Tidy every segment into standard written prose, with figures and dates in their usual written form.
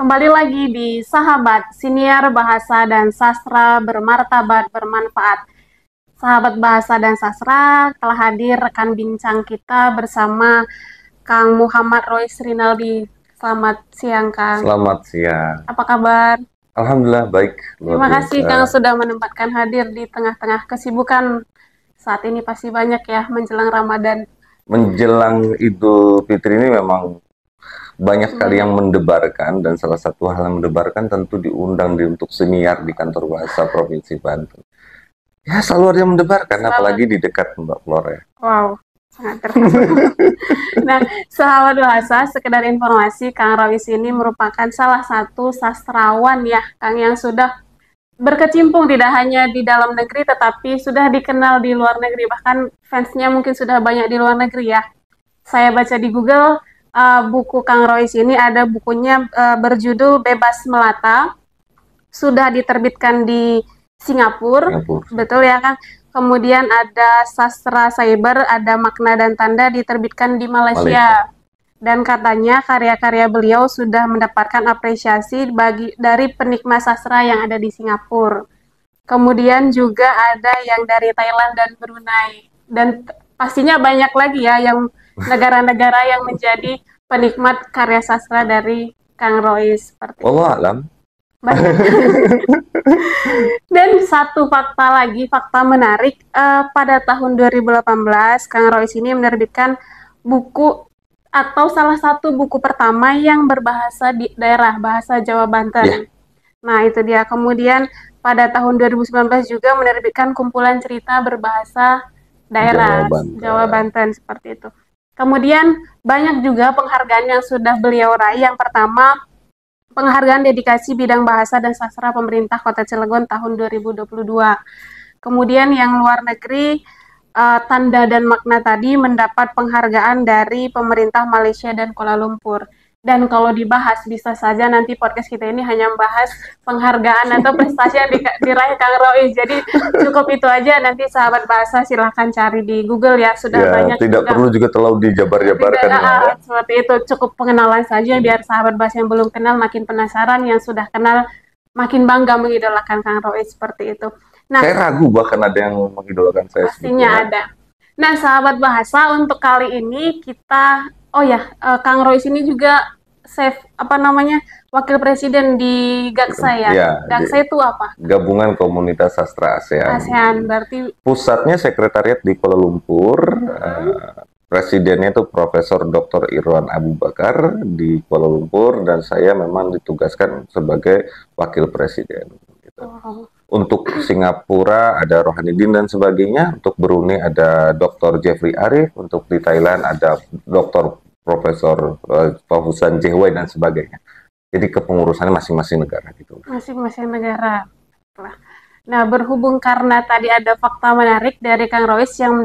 Kembali lagi di Sahabat, Siniar Bahasa dan Sastra Bermartabat Bermanfaat. Sahabat Bahasa dan Sastra, telah hadir rekan bincang kita bersama Kang Muhammad Rois Rinaldi. Selamat siang, Kang. Selamat siang. Apa kabar? Alhamdulillah baik, luar Terima kasih, biasa. Kang, sudah menyempatkan hadir di tengah-tengah kesibukan saat ini pasti banyak ya menjelang Ramadan. Menjelang Idul Fitri ini memang banyak sekali yang mendebarkan, dan salah satu hal yang mendebarkan tentu diundang untuk senior di kantor bahasa Provinsi Banten. Ya, selalu ada yang mendebarkan, apalagi di dekat Mbak Flor ya. Wow, sangat terharu. Nah, sahabat bahasa, sekedar informasi, Kang Rois ini merupakan salah satu sastrawan ya, Kang, yang sudah berkecimpung tidak hanya di dalam negeri, tetapi sudah dikenal di luar negeri. Bahkan fansnya mungkin sudah banyak di luar negeri ya. Saya baca di Google, buku Kang Rois ini ada bukunya berjudul Bebas Melata, sudah diterbitkan di Singapura, betul ya Kang? Kemudian ada Sastra Cyber, ada Makna dan Tanda diterbitkan di Malaysia. Dan katanya karya-karya beliau sudah mendapatkan apresiasi dari penikmat sastra yang ada di Singapura. Kemudian juga ada yang dari Thailand dan Brunei. Dan pastinya banyak lagi ya yang negara-negara yang menjadi penikmat karya sastra dari Kang Rois seperti itu. Alam. Dan satu fakta menarik, pada tahun 2018 Kang Rois ini menerbitkan buku atau salah satu buku pertama yang berbahasa di daerah, bahasa Jawa Banten. Yeah. Nah, itu dia. Kemudian pada tahun 2019 juga menerbitkan kumpulan cerita berbahasa daerah Jawa Banten seperti itu. Kemudian banyak juga penghargaan yang sudah beliau raih. Yang pertama, penghargaan dedikasi bidang bahasa dan sastra pemerintah Kota Cilegon tahun 2022. Kemudian yang luar negeri, Tanda dan Makna tadi mendapat penghargaan dari pemerintah Malaysia dan Kuala Lumpur. Dan kalau dibahas, bisa saja nanti podcast kita ini hanya membahas penghargaan atau prestasi yang diraih Kang Rois. Jadi cukup itu aja, nanti sahabat bahasa silahkan cari di Google ya. Sudah ya, banyak. Tidak perlu juga terlalu dijabar-jabarkan. Ya. Seperti itu, cukup pengenalan saja biar sahabat bahasa yang belum kenal makin penasaran, yang sudah kenal makin bangga mengidolakan Kang Rois seperti itu. Nah, saya ragu bahkan ada yang mengidolakan saya. Pastinya ada. Nah, sahabat bahasa, untuk kali ini kita, Kang Rois ini juga wakil presiden di GAKSA ya. Ya, GAKSA itu apa? Gabungan Komunitas Sastra ASEAN. ASEAN, berarti pusatnya sekretariat di Kuala Lumpur. Presidennya itu Profesor Dr. Irwan Abu Bakar di Kuala Lumpur, dan saya memang ditugaskan sebagai wakil presiden. Gitu. Untuk Singapura ada Rohanidin dan sebagainya, untuk Brunei ada Dr. Jeffrey Arif, untuk di Thailand ada Dr. Profesor Fahusan Jehwai dan sebagainya. Jadi kepengurusannya masing-masing negara gitu. Masing-masing negara. Nah, berhubung karena tadi ada fakta menarik dari Kang Rois yang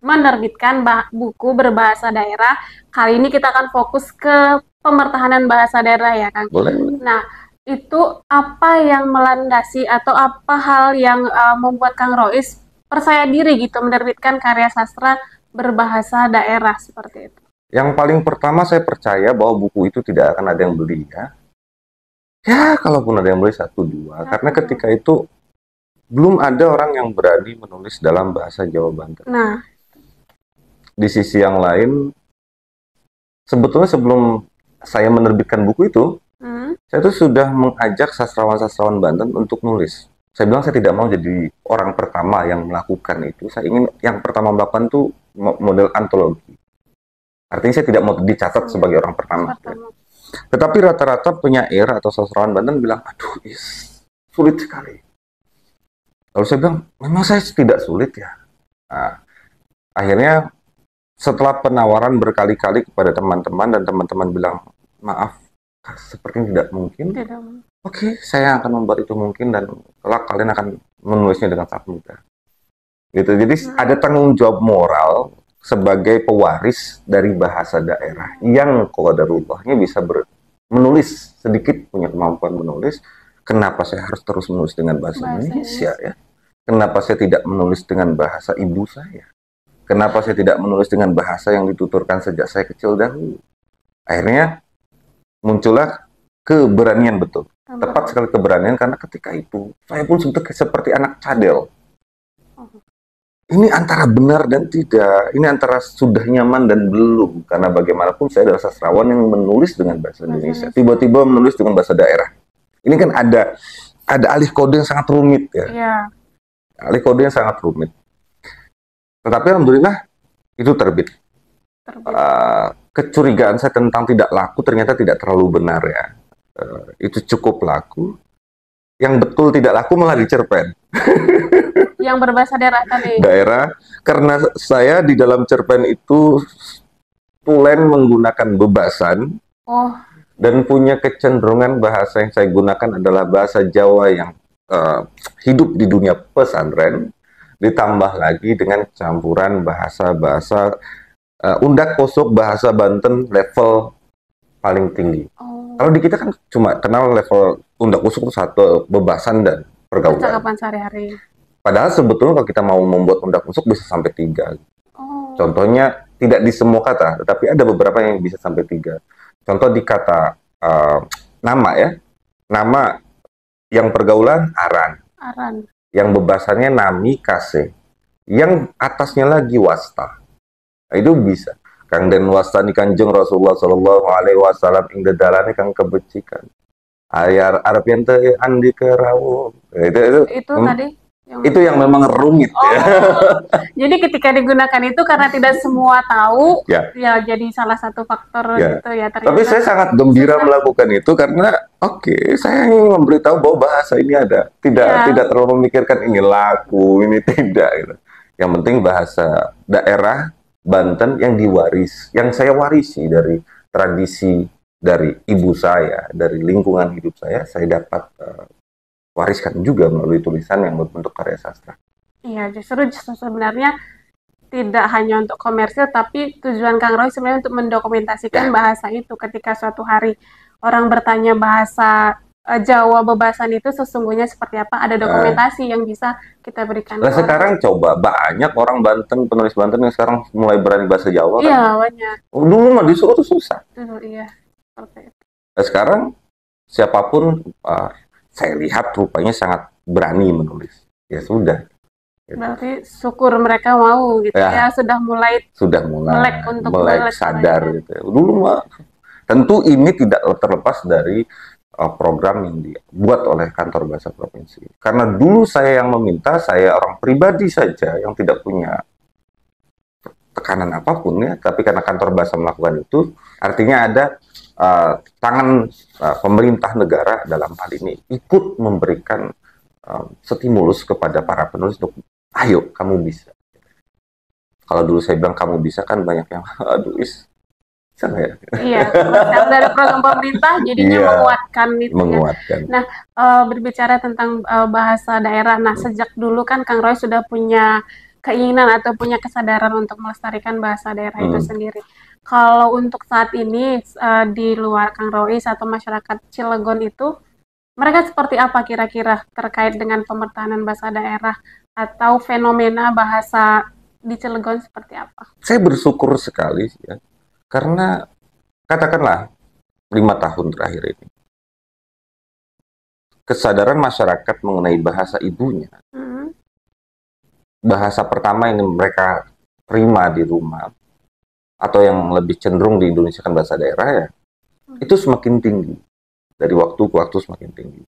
menerbitkan buku berbahasa daerah, kali ini kita akan fokus ke pemertahanan bahasa daerah ya Kang. Boleh. Nah, itu apa yang melandasi atau apa hal yang membuat Kang Rois percaya diri gitu menerbitkan karya sastra berbahasa daerah seperti itu? Yang paling pertama, saya percaya bahwa buku itu tidak akan ada yang beli ya. Ya, kalaupun ada yang beli 1-2, karena ketika itu belum ada orang yang berani menulis dalam bahasa Jawa Banten. Nah, di sisi yang lain, sebetulnya sebelum saya menerbitkan buku itu, saya tuh sudah mengajak sastrawan-sastrawan Banten untuk nulis. Saya bilang saya tidak mau jadi orang pertama yang melakukan itu. Saya ingin yang pertama melakukan tuh model antologi. Artinya saya tidak mau dicatat sebagai orang pertama. Ya. Tetapi rata-rata penyair atau sastrawan Banten bilang, aduh, sulit sekali. Lalu saya bilang, memang saya tidak sulit ya. Nah, akhirnya setelah penawaran berkali-kali kepada teman-teman, dan teman-teman bilang, maaf, sepertinya tidak mungkin. Oke, saya akan membuat itu mungkin, dan kelak kalian akan menulisnya dengan sangat mudah. Gitu. Jadi ada tanggung jawab moral sebagai pewaris dari bahasa daerah yang qadarullahnya bisa menulis sedikit, punya kemampuan menulis. Kenapa saya harus terus menulis dengan bahasa Indonesia ya? Kenapa saya tidak menulis dengan bahasa ibu saya? Kenapa saya tidak menulis dengan bahasa yang dituturkan sejak saya kecil dahulu? Akhirnya muncullah keberanian betul. Tepat sekali keberanian, karena ketika itu saya pun sebetulnya seperti anak cadel. Ini antara benar dan tidak, ini antara sudah nyaman dan belum, karena bagaimanapun saya adalah sastrawan yang menulis dengan bahasa Indonesia, tiba-tiba menulis dengan bahasa daerah. Ini kan ada alih kode yang sangat rumit ya. Alih kode yang sangat rumit. Tetapi alhamdulillah itu terbit. Kecurigaan saya tentang tidak laku ternyata tidak terlalu benar ya. Itu cukup laku. Yang betul tidak laku malah dicerpen. Yang berbahasa daerah tadi. Daerah, karena saya di dalam cerpen itu tulen menggunakan bebasan. Dan punya kecenderungan bahasa yang saya gunakan adalah bahasa Jawa yang hidup di dunia pesantren, ditambah lagi dengan campuran bahasa-bahasa undak kosok bahasa Banten level paling tinggi. Kalau di kita kan cuma kenal level undak kosok itu satu, bebasan dan pergaulan. Percakapan sehari-hari. Padahal sebetulnya kalau kita mau membuat undak kosok bisa sampai 3. Contohnya tidak di semua kata, tetapi ada beberapa yang bisa sampai 3. Contoh di kata nama ya, nama yang pergaulan aran, yang bebasannya nami kase, yang atasnya lagi wasta. Nah, itu bisa. Kang den wasta ni Kanjeng Rasulullah Shallallahu Alaihi Wasallam ing dedalane kang kebecikan. Ayar Arab yang teh andi kerawu. Itu tadi. Itu yang memang rumit ya. Jadi ketika digunakan itu karena tidak semua tahu, ya jadi salah satu faktor gitu ya. Ternyata. Tapi saya sangat gembira melakukan itu karena saya ingin memberitahu bahwa bahasa ini ada. Tidak terlalu memikirkan ini laku, ini tidak gitu. Yang penting bahasa daerah Banten yang saya warisi dari tradisi dari ibu saya, dari lingkungan hidup saya dapat wariskan juga melalui tulisan yang berbentuk karya sastra. Iya, justru sebenarnya tidak hanya untuk komersil, tapi tujuan Kang Roy sebenarnya untuk mendokumentasikan bahasa itu. Ketika suatu hari orang bertanya bahasa Jawa bebasan itu sesungguhnya seperti apa, ada dokumentasi yang bisa kita berikan. Nah, sekarang coba banyak orang Banten, penulis Banten yang sekarang mulai berani bahasa Jawa kan? Iya, banyak. Dulu mah di Solo tuh susah. Iya, seperti itu. Nah, sekarang siapapun saya lihat rupanya sangat berani menulis. Ya sudah. Gitu. Berarti syukur mereka mau gitu ya, sudah mulai melek untuk sadar gitu. Dulu mah tentu ini tidak terlepas dari program yang dibuat oleh kantor bahasa provinsi. Karena dulu saya yang meminta, saya orang pribadi saja yang tidak punya tekanan apapun ya, tapi karena kantor bahasa melakukan itu, artinya ada tangan pemerintah negara dalam hal ini ikut memberikan stimulus kepada para penulis untuk ayo kamu bisa. Kalau dulu saya bilang kamu bisa kan banyak yang aduh ya? Iya, dari program pemerintah jadinya menguatkan itu ya. Nah, berbicara tentang bahasa daerah, sejak dulu kan Kang Roy sudah punya keinginan atau punya kesadaran untuk melestarikan bahasa daerah itu sendiri. Kalau untuk saat ini di luar Kang Roy atau masyarakat Cilegon itu, mereka seperti apa kira-kira terkait dengan pemertahanan bahasa daerah atau fenomena bahasa di Cilegon seperti apa? Saya bersyukur sekali ya. Karena katakanlah 5 tahun terakhir ini kesadaran masyarakat mengenai bahasa ibunya, bahasa pertama yang mereka terima di rumah atau yang lebih cenderung di Indonesia kan bahasa daerah ya, itu semakin tinggi dari waktu ke waktu semakin tinggi.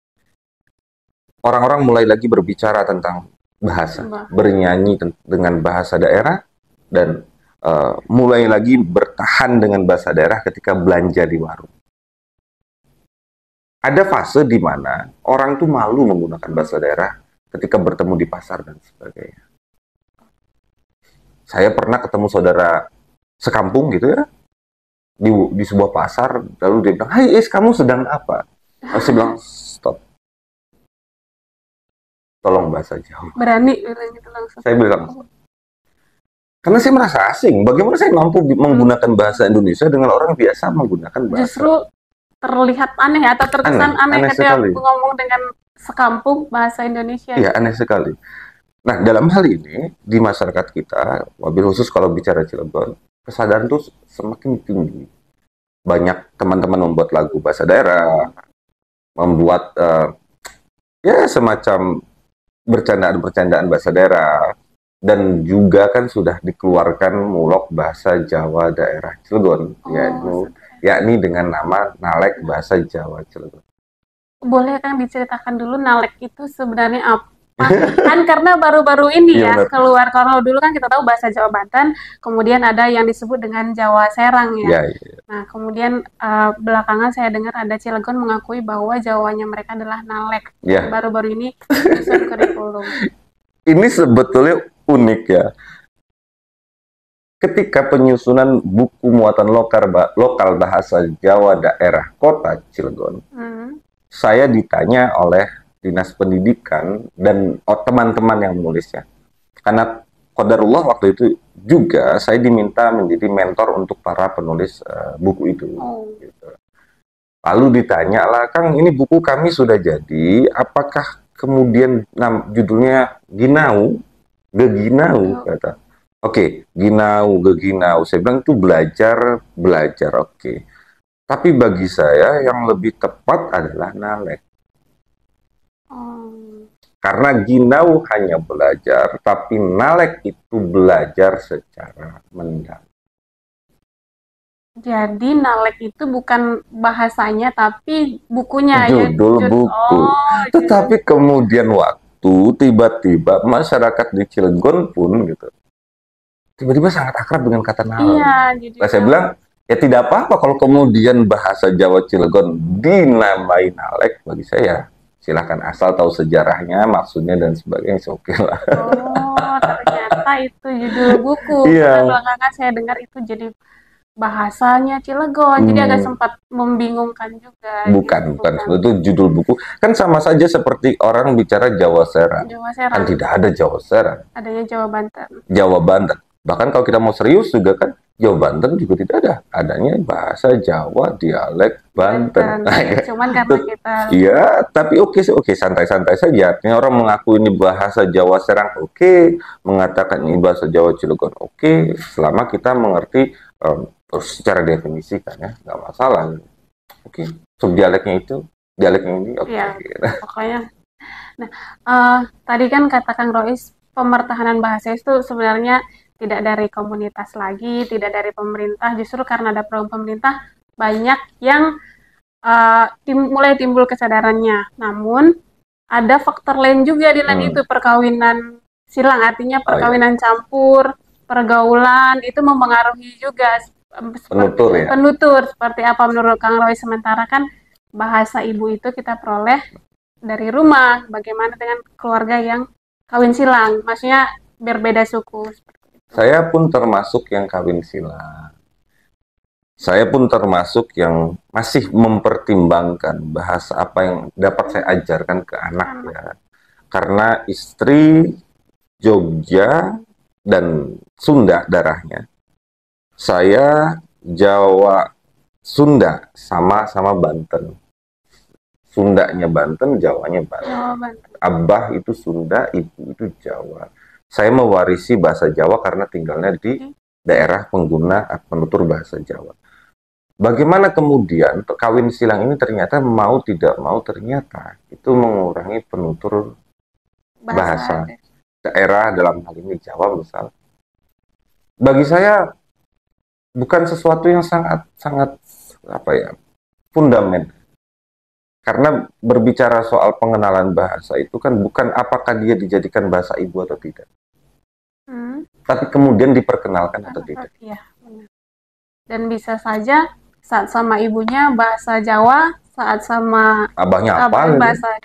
Orang-orang mulai lagi berbicara tentang bahasa, bernyanyi dengan bahasa daerah dan mulai lagi bertahan dengan bahasa daerah ketika belanja di warung. Ada fase di mana orang tuh malu menggunakan bahasa daerah ketika bertemu di pasar dan sebagainya. Saya pernah ketemu saudara sekampung gitu ya, di sebuah pasar, lalu dia bilang, "Hai kamu sedang apa?" Lalu saya bilang, "Stop. Tolong bahasa Jawa." Berani bilang gitu langsung. Saya bilang, karena saya merasa asing. Bagaimana saya mampu menggunakan bahasa Indonesia dengan orang biasa menggunakan bahasa? Justru terlihat aneh atau terkesan aneh ketika ngomong dengan sekampung bahasa Indonesia. Iya, aneh sekali. Nah, dalam hal ini di masyarakat kita, wabil khusus kalau bicara Cilegon, kesadaran itu semakin tinggi. banyak teman-teman membuat lagu bahasa daerah, membuat ya semacam bercandaan-bercandaan bahasa daerah, dan juga kan sudah dikeluarkan mulok bahasa Jawa daerah Cilegon, yakni dengan nama Nalek Bahasa Jawa Cilegon. Boleh kan diceritakan dulu Nalek itu sebenarnya apa? Kan karena baru-baru ini ya keluar, kalau dulu kan kita tahu bahasa Jawa Banten, kemudian ada yang disebut dengan Jawa Serang ya. Nah kemudian belakangan saya dengar ada Cilegon mengakui bahwa Jawanya mereka adalah Nalek. Baru-baru ini disusun kurikulum. Ini sebetulnya unik ya. Ketika penyusunan buku muatan lokal bahasa Jawa daerah Kota Cilegon, saya ditanya oleh Dinas Pendidikan dan teman-teman yang menulisnya. Karena qadarullah waktu itu juga saya diminta menjadi mentor untuk para penulis buku itu. Gitu. Lalu ditanya lah, Kang, ini buku kami sudah jadi, apakah kemudian judulnya Ginau, Geginau, kata. Oke, Ginau, Geginau. Saya bilang itu belajar, oke. Tapi bagi saya yang lebih tepat adalah Nalek. Karena Ginau hanya belajar, tapi Nalek itu belajar secara mendalam. Jadi Nalek itu bukan bahasanya, tapi bukunya. Judul buku. Tetapi kemudian waktu tiba-tiba masyarakat di Cilegon pun gitu, tiba-tiba sangat akrab dengan kata Nalek. Nah, saya bilang, ya tidak apa-apa kalau kemudian bahasa Jawa Cilegon dinamai Nalek. Bagi saya silakan, asal tahu sejarahnya, maksudnya dan sebagainya, oke lah. Oh, ternyata itu judul buku. Karena belakangan saya dengar itu jadi bahasanya Cilegon, jadi agak sempat membingungkan juga. Bukan. Itu judul buku. Kan sama saja seperti orang bicara Jawa Serang. Kan tidak ada Jawa Serang. Adanya Jawa Banten. Jawa Banten. Bahkan kalau kita mau serius juga kan, Jawa Banten juga tidak ada. Adanya bahasa Jawa dialek Banten. Cuman karena kita... Iya, tapi oke, santai-santai saja. Ini orang mengaku ini bahasa Jawa Serang, oke. Mengatakan ini bahasa Jawa Cilegon, oke. Selama kita mengerti secara definisi kan ya, nggak masalah. Oke, subdialeknya itu, dialeknya ini, oke. Iya, pokoknya. Nah, tadi kan kata Kang Rois, pemertahanan bahasa itu sebenarnya tidak dari komunitas lagi, tidak dari pemerintah, justru karena ada program pemerintah, banyak yang mulai timbul kesadarannya. Namun, ada faktor lain juga di lain itu, perkawinan silang, artinya perkawinan campur, pergaulan, itu mempengaruhi juga. Penutur, seperti apa menurut Kang Roy? Sementara kan bahasa ibu itu kita peroleh dari rumah, bagaimana dengan keluarga yang kawin silang, maksudnya berbeda suku. Saya pun termasuk yang kawin silang. Saya pun termasuk yang masih mempertimbangkan bahasa apa yang dapat saya ajarkan ke anak ya. Karena istri Jogja dan Sunda darahnya. Saya Jawa Sunda, sama-sama Banten. Sundanya Banten, Jawanya Banten. Abah itu Sunda, ibu itu Jawa. Saya mewarisi bahasa Jawa karena tinggalnya di daerah pengguna penutur bahasa Jawa. Bagaimana kemudian kawin silang ini ternyata mau tidak mau ternyata itu mengurangi penutur bahasa daerah, dalam hal ini Jawa misal. Bagi saya bukan sesuatu yang sangat fundamental. Karena berbicara soal pengenalan bahasa itu kan bukan apakah dia dijadikan bahasa ibu atau tidak. Tapi kemudian diperkenalkan atau tidak. Iya, benar. Dan bisa saja saat sama ibunya bahasa Jawa, saat sama abahnya apa? Bahasa.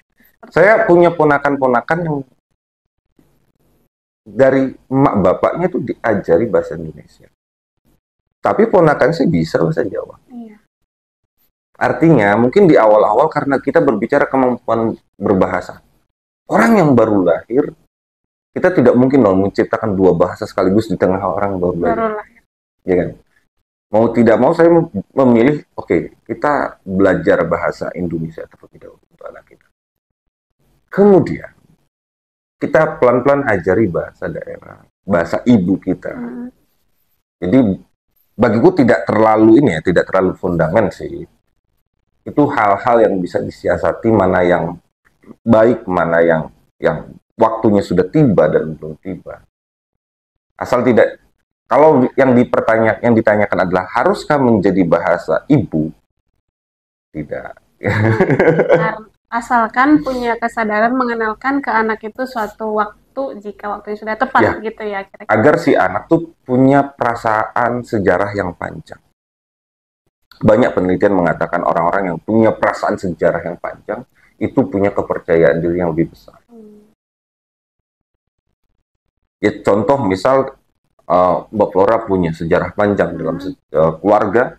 Saya punya ponakan-ponakan yang dari emak bapaknya itu diajari bahasa Indonesia. Tapi ponakan sih bisa bahasa Jawa. Iya. Artinya mungkin di awal-awal karena kita berbicara kemampuan berbahasa. Orang yang baru lahir, kita tidak mungkin dong menciptakan dua bahasa sekaligus di tengah orang baru lahir. Ya kan? Mau tidak mau saya memilih, oke, kita belajar bahasa Indonesia terlebih dahulu untuk anak kita. Kemudian, kita pelan-pelan ajari bahasa daerah, bahasa ibu kita. Jadi, bagiku tidak terlalu ini ya, tidak terlalu fundament sih. Itu hal-hal yang bisa disiasati, mana yang baik, mana yang waktunya sudah tiba dan belum tiba. Asal tidak, kalau yang ditanyakan adalah haruskah menjadi bahasa ibu? Tidak. Asalkan punya kesadaran mengenalkan ke anak itu suatu waktu jika waktunya sudah tepat ya, gitu ya. Kira-kira. Agar si anak tuh punya perasaan sejarah yang panjang. Banyak penelitian mengatakan orang-orang yang punya perasaan sejarah yang panjang itu punya kepercayaan diri yang lebih besar. Ya, contoh misal Mbak Flora punya sejarah panjang dalam keluarga.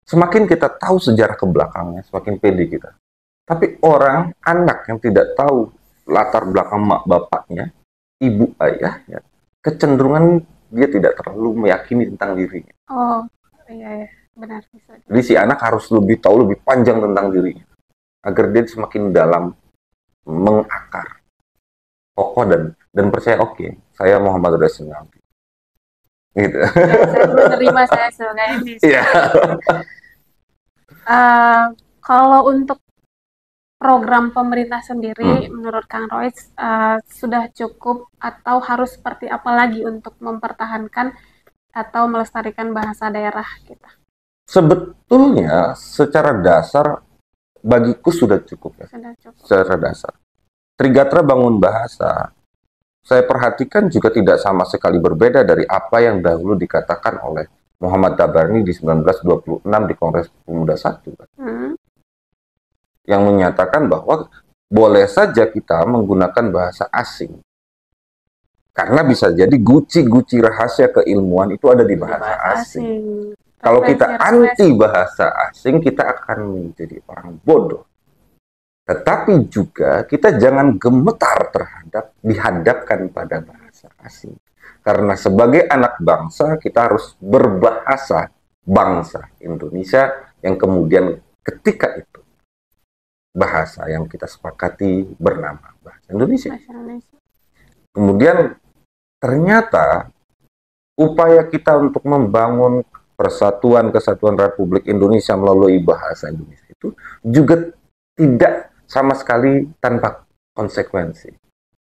Semakin kita tahu sejarah ke belakangnya, semakin pede kita. Tapi anak yang tidak tahu latar belakang mak bapaknya, ibu ayahnya, kecenderungan dia tidak terlalu meyakini tentang dirinya. Oh, iya, benar. Jadi si anak harus lebih tahu lebih panjang tentang dirinya, agar dia semakin dalam mengakar, kokoh dan percaya, oke, saya Muhammad Rasulullah. Gitu. Ya, saya menerima saya sebagai ini. Iya. Kalau untuk program pemerintah sendiri, menurut Kang Royce, sudah cukup atau harus seperti apa lagi untuk mempertahankan atau melestarikan bahasa daerah kita? Sebetulnya secara dasar bagiku sudah cukup ya. Sudah cukup. Secara dasar. Trigatra Bangun Bahasa, saya perhatikan juga tidak sama sekali berbeda dari apa yang dahulu dikatakan oleh Muhammad Tabarni di 1926 di Kongres Pemuda I. Yang menyatakan bahwa boleh saja kita menggunakan bahasa asing. Karena bisa jadi guci-guci rahasia keilmuan itu ada di bahasa asing. Kalau kita anti bahasa asing, kita akan menjadi orang bodoh. Tetapi juga kita jangan gemetar dihadapkan pada bahasa asing. Karena sebagai anak bangsa, kita harus berbahasa bangsa Indonesia yang kemudian ketika itu bahasa yang kita sepakati bernama bahasa Indonesia. Kemudian ternyata upaya kita untuk membangun kesatuan Republik Indonesia melalui bahasa Indonesia itu juga tidak sama sekali tanpa konsekuensi.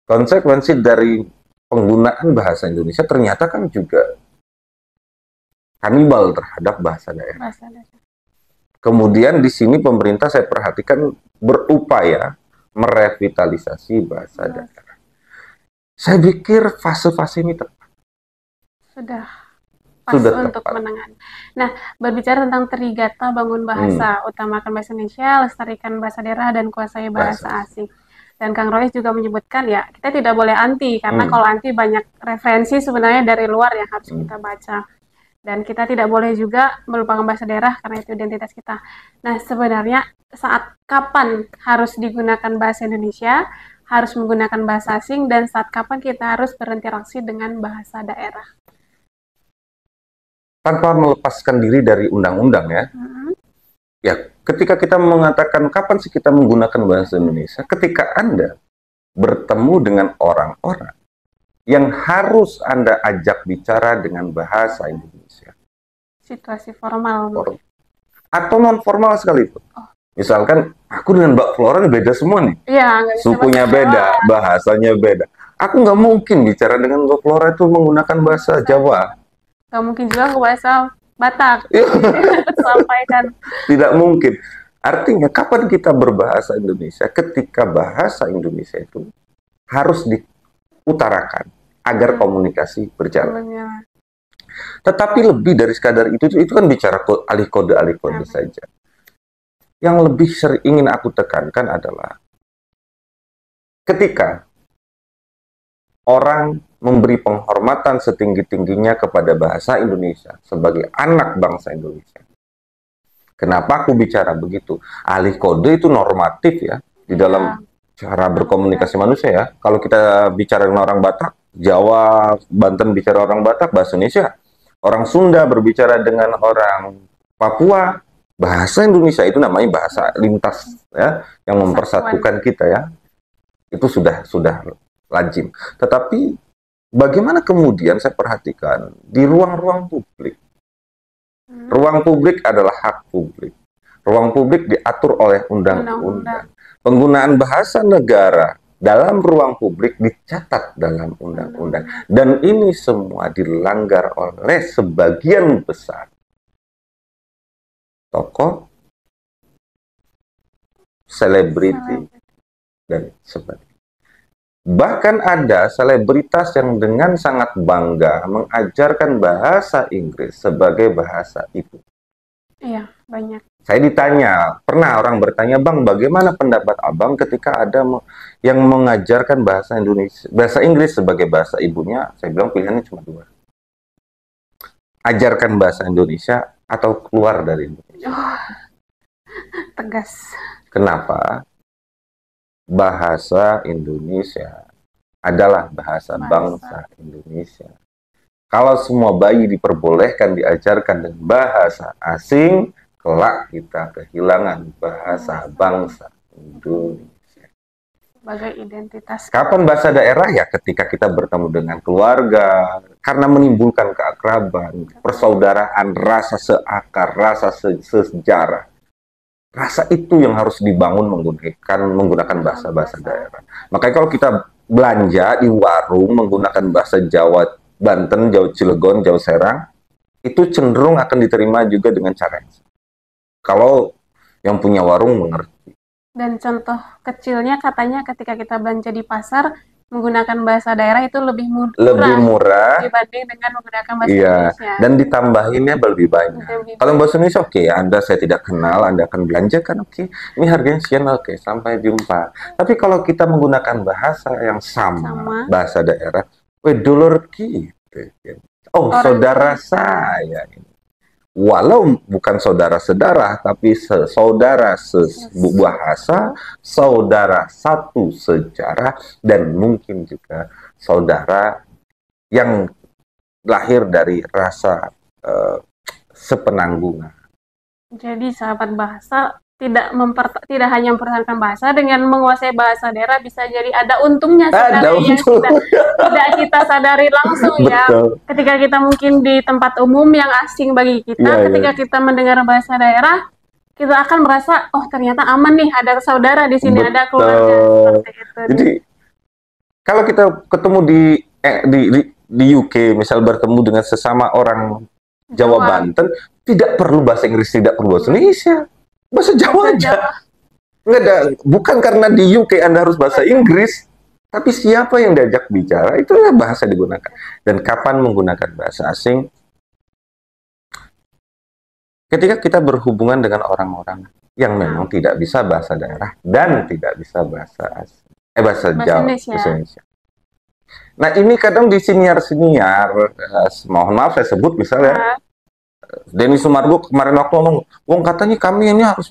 Konsekuensi dari penggunaan bahasa Indonesia ternyata kan juga kanibal terhadap bahasa daerah. Kemudian di sini pemerintah saya perhatikan berupaya merevitalisasi bahasa daerah. Saya pikir fase-fase ini tepat. Sudah untuk tepat. Menangani. Nah, berbicara tentang Trigata Bangun Bahasa, utamakan bahasa Indonesia, lestarikan bahasa daerah, dan kuasai bahasa asing. Dan Kang Royce juga menyebutkan ya, kita tidak boleh anti, karena kalau anti banyak referensi sebenarnya dari luar yang harus kita baca. Dan kita tidak boleh juga melupakan bahasa daerah, karena itu identitas kita. Nah, sebenarnya saat kapan harus digunakan bahasa Indonesia, harus menggunakan bahasa asing, dan saat kapan kita harus berinteraksi dengan bahasa daerah? Tanpa melepaskan diri dari undang-undang ya. Ya, ketika kita mengatakan kapan sih kita menggunakan bahasa Indonesia, ketika Anda bertemu dengan orang-orang yang harus Anda ajak bicara dengan bahasa Indonesia. Situasi formal. Atau non-formal sekalipun. Misalkan, aku dengan Mbak Flora beda semua nih. Iya, sukunya beda, bahasanya beda. Aku nggak mungkin bicara dengan Mbak Flora itu menggunakan bahasa Jawa. Nggak mungkin juga ke bahasa Batak. Sampaikan. Tidak mungkin. Artinya, kapan kita berbahasa Indonesia? Ketika bahasa Indonesia itu harus diutarakan agar komunikasi berjalan. Tetapi lebih dari sekadar itu kan bicara alih kode saja. Yang lebih ingin aku tekankan adalah ketika orang memberi penghormatan setinggi-tingginya kepada bahasa Indonesia sebagai anak bangsa Indonesia. Kenapa aku bicara begitu? Alih kode itu normatif ya di dalam cara berkomunikasi manusia ya. Kalau kita bicara dengan orang Batak, Jawa, Banten bicara orang Batak, bahasa Indonesia. Orang Sunda berbicara dengan orang Papua, bahasa Indonesia itu namanya bahasa lintas ya, yang mempersatukan kita ya. Itu sudah lazim. Tetapi bagaimana kemudian saya perhatikan di ruang-ruang publik Ruang publik adalah hak publik. Ruang publik diatur oleh undang-undang. Penggunaan bahasa negara dalam ruang publik dicatat dalam undang-undang. Dan ini semua dilanggar oleh sebagian besar tokoh, selebriti, dan sebagainya. Bahkan ada selebritas yang dengan sangat bangga mengajarkan bahasa Inggris sebagai bahasa ibu. Iya, banyak. Saya ditanya, pernah orang bertanya, Bang, bagaimana pendapat Abang ketika ada yang mengajarkan bahasa Inggris sebagai bahasa ibunya? Saya bilang pilihannya cuma dua. Ajarkan bahasa Indonesia atau keluar dari Indonesia. Oh, tegas. Kenapa? Bahasa Indonesia adalah bahasa bangsa Indonesia. Kalau semua bayi diperbolehkan diajarkan dengan bahasa asing, kelak kita kehilangan bahasa bangsa Indonesia. Sebagai identitas. Kapan bahasa daerah? Ya ketika kita bertemu dengan keluarga, karena menimbulkan keakraban, persaudaraan, rasa seakar, rasa sejarah. Rasa itu yang harus dibangun menggunakan bahasa-bahasa daerah. Makanya kalau kita belanja di warung menggunakan bahasa Jawa Banten, Jawa Cilegon, Jawa Serang, itu cenderung akan diterima juga dengan cara yang sama. Kalau yang punya warung mengerti. Dan contoh kecilnya katanya ketika kita belanja di pasar menggunakan bahasa daerah itu lebih murah dibanding dengan menggunakan bahasa Indonesia. Dan ditambahinnya lebih banyak. Kalau bahasa Indonesia oke, Anda saya tidak kenal, Anda akan belanja kan oke. Ini harganya sekian oke, sampai jumpa. Tapi kalau kita menggunakan bahasa yang sama. Bahasa daerah, dulur gitu. Oh, saudara saya ini. Walau bukan saudara-saudara, tapi saudara bahasa, saudara satu sejarah, dan mungkin juga saudara yang lahir dari rasa sepenanggungan. Jadi sahabat bahasa tidak hanya mempertahankan bahasa, dengan menguasai bahasa daerah bisa jadi ada untungnya sebenarnya yang tidak kita sadari langsung ya. Ketika kita mungkin di tempat umum yang asing bagi kita, ketika kita mendengar bahasa daerah, kita akan merasa oh ternyata aman nih, ada saudara di sini, ada keluarga seperti itu. Jadi kalau kita ketemu di UK, misal bertemu dengan sesama orang Jawa Banten, tidak perlu bahasa Inggris, tidak perlu bahasa Indonesia. Bahasa Jawa aja. Nggak ada, bukan karena di UK Anda harus bahasa Inggris, tapi siapa yang diajak bicara, itulah bahasa digunakan. Dan kapan menggunakan bahasa asing? Ketika kita berhubungan dengan orang-orang yang memang tidak bisa bahasa daerah dan tidak bisa bahasa asing. Bahasa Jawa, bahasa Indonesia. Nah ini kadang di siniar-siniar, mohon maaf saya sebut misalnya, Denny Sumargo kemarin waktu ngomong, wong katanya kami ini harus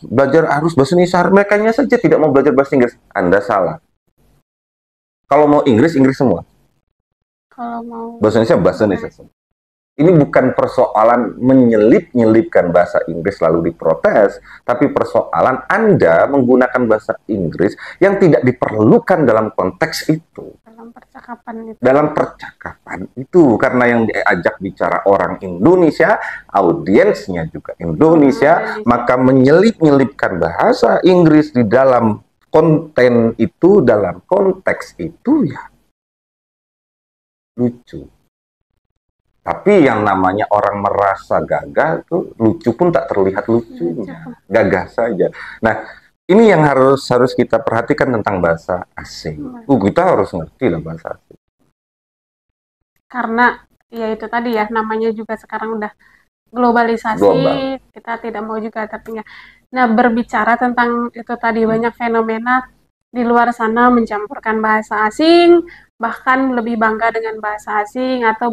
bahasa Indonesia, mereka saja tidak mau belajar bahasa Inggris. Anda salah. Kalau mau Inggris semua. Kalau mau bahasa Indonesia semua. Ini bukan persoalan menyelip-nyelipkan bahasa Inggris lalu diprotes, tapi persoalan Anda menggunakan bahasa Inggris yang tidak diperlukan dalam konteks itu. Dalam percakapan itu, karena yang diajak bicara orang Indonesia, audiensnya juga Indonesia, maka menyelip-nyelipkan bahasa Inggris di dalam konten itu, dalam konteks itu ya lucu. Tapi yang namanya orang merasa gagah tuh lucu pun tak terlihat lucunya, gagah saja. Nah, ini yang harus kita perhatikan tentang bahasa asing. Kita harus ngerti lah bahasa asing. Karena ya itu tadi ya, namanya juga sekarang udah globalisasi, kita tidak mau juga tertinggal. Nah, berbicara tentang itu tadi, banyak fenomena di luar sana mencampurkan bahasa asing, bahkan lebih bangga dengan bahasa asing, atau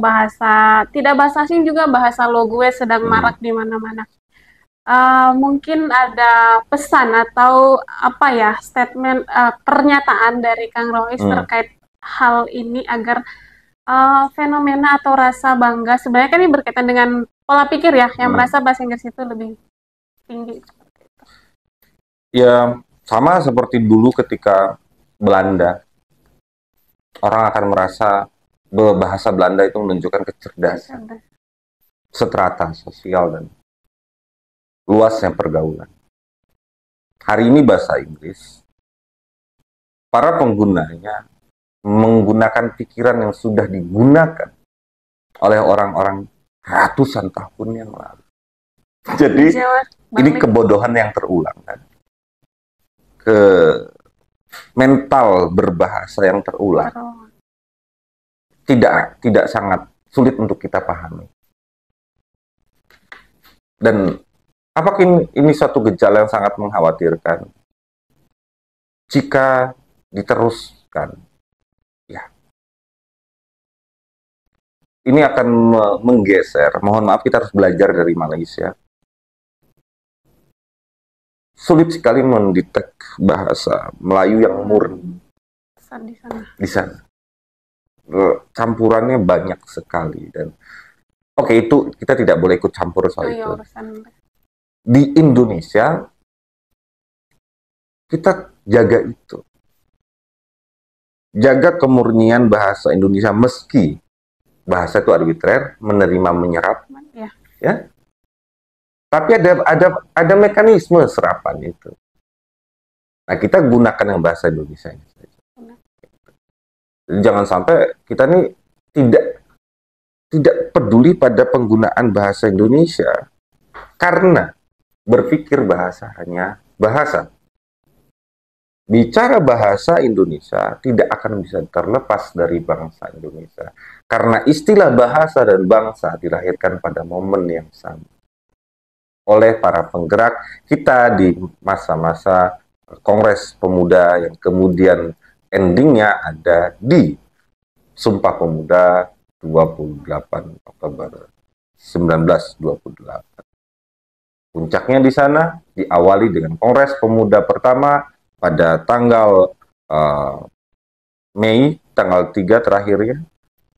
tidak bahasa asing juga, bahasa lo gue sedang marak di mana-mana. Mungkin ada pesan atau apa ya, statement, pernyataan dari Kang Rois terkait hal ini agar fenomena atau rasa bangga, sebenarnya kan ini berkaitan dengan pola pikir ya, yang merasa bahasa Inggris itu lebih tinggi. Ya, sama seperti dulu ketika Belanda. Orang akan merasa bahasa Belanda itu menunjukkan kecerdasan, strata sosial dan luasnya pergaulan. Hari ini bahasa Inggris, para penggunanya menggunakan pikiran yang sudah digunakan oleh orang-orang ratusan tahun yang lalu. Jadi ini kebodohan yang terulang kan. Ke mental berbahasa yang terulang. Tidak sangat sulit untuk kita pahami. Dan apakah ini suatu gejala yang sangat mengkhawatirkan? Jika diteruskan, ya, ini akan menggeser. Mohon maaf, kita harus belajar dari Malaysia. Sulit sekali mendetek bahasa Melayu yang murni di sana. Campurannya banyak sekali, dan oke, itu kita tidak boleh ikut campur soal itu. Di Indonesia kita jaga itu, jaga kemurnian bahasa Indonesia meski bahasa itu arbitrer, menerima menyerap, ya. Tapi ada mekanisme serapan itu. Nah, kita gunakan yang bahasa Indonesia ini saja. Jangan sampai kita nih tidak peduli pada penggunaan bahasa Indonesia karena berpikir bahasa hanya bahasa. Bicara bahasa Indonesia tidak akan bisa terlepas dari bangsa Indonesia. Karena istilah bahasa dan bangsa dilahirkan pada momen yang sama oleh para penggerak kita di masa-masa Kongres Pemuda yang kemudian endingnya ada di Sumpah Pemuda 28 Oktober 1928. Puncaknya di sana diawali dengan Kongres Pemuda pertama pada tanggal Mei, tanggal 3 terakhirnya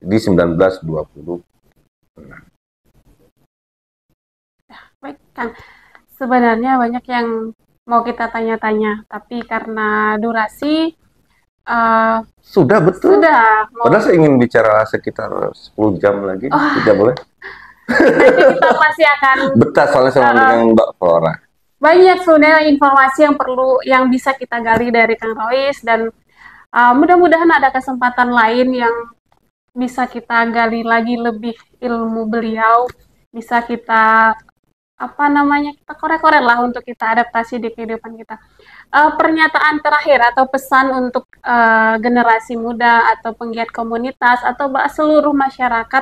di 1926. Baik, Kang. Sebenarnya banyak yang mau kita tanya-tanya, tapi karena durasi sudah betul. Sudah. Padahal saya ingin bicara sekitar 10 jam lagi, tidak boleh. Nanti kita pasti akan betah soalnya sama dengan Mbak Flora. Banyak sebenarnya informasi yang bisa kita gali dari Kang Rois, dan mudah-mudahan ada kesempatan lain yang bisa kita gali lagi lebih ilmu beliau, bisa kita kita korek-korek lah untuk kita adaptasi di kehidupan kita. Pernyataan terakhir atau pesan untuk generasi muda atau penggiat komunitas atau seluruh masyarakat,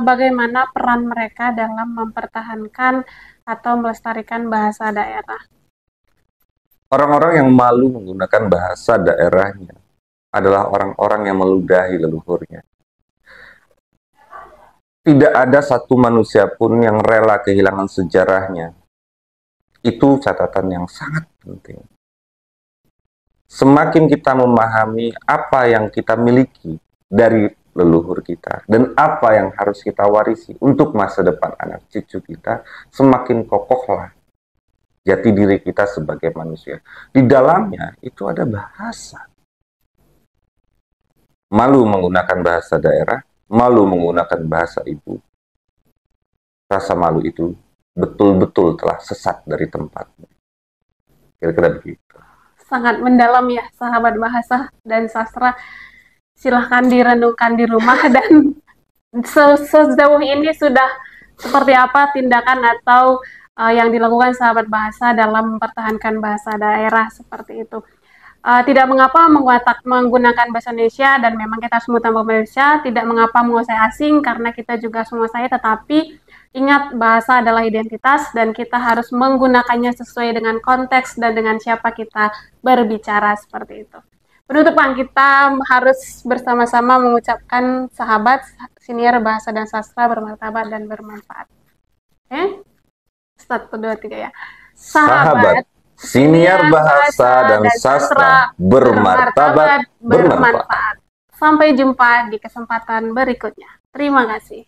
bagaimana peran mereka dalam mempertahankan atau melestarikan bahasa daerah? Orang-orang yang malu menggunakan bahasa daerahnya adalah orang-orang yang meludahi leluhurnya. Tidak ada satu manusia pun yang rela kehilangan sejarahnya. Itu catatan yang sangat penting. Semakin kita memahami apa yang kita miliki dari leluhur kita dan apa yang harus kita warisi untuk masa depan anak cucu kita, semakin kokohlah jati diri kita sebagai manusia. Di dalamnya itu ada bahasa. Malu menggunakan bahasa daerah, malu menggunakan bahasa ibu. Rasa malu itu betul-betul telah sesat dari tempatnya. Kira-kira begitu. Sangat mendalam ya, sahabat bahasa dan sastra. Silahkan direnungkan di rumah, dan sejauh ini sudah seperti apa tindakan atau yang dilakukan sahabat bahasa dalam mempertahankan bahasa daerah seperti itu. Tidak mengapa menggunakan bahasa Indonesia, dan memang kita semua tanpa Indonesia, tidak mengapa menguasai asing karena kita juga semua saya, tetapi ingat bahasa adalah identitas dan kita harus menggunakannya sesuai dengan konteks dan dengan siapa kita berbicara seperti itu. Penutupan kita harus bersama-sama mengucapkan sahabat siniar bahasa dan sastra bermartabat dan bermanfaat. Oke? 1, 2, 3 ya. Sahabat siniar bahasa dan sastra bermartabat bermanfaat. Sampai jumpa di kesempatan berikutnya. Terima kasih.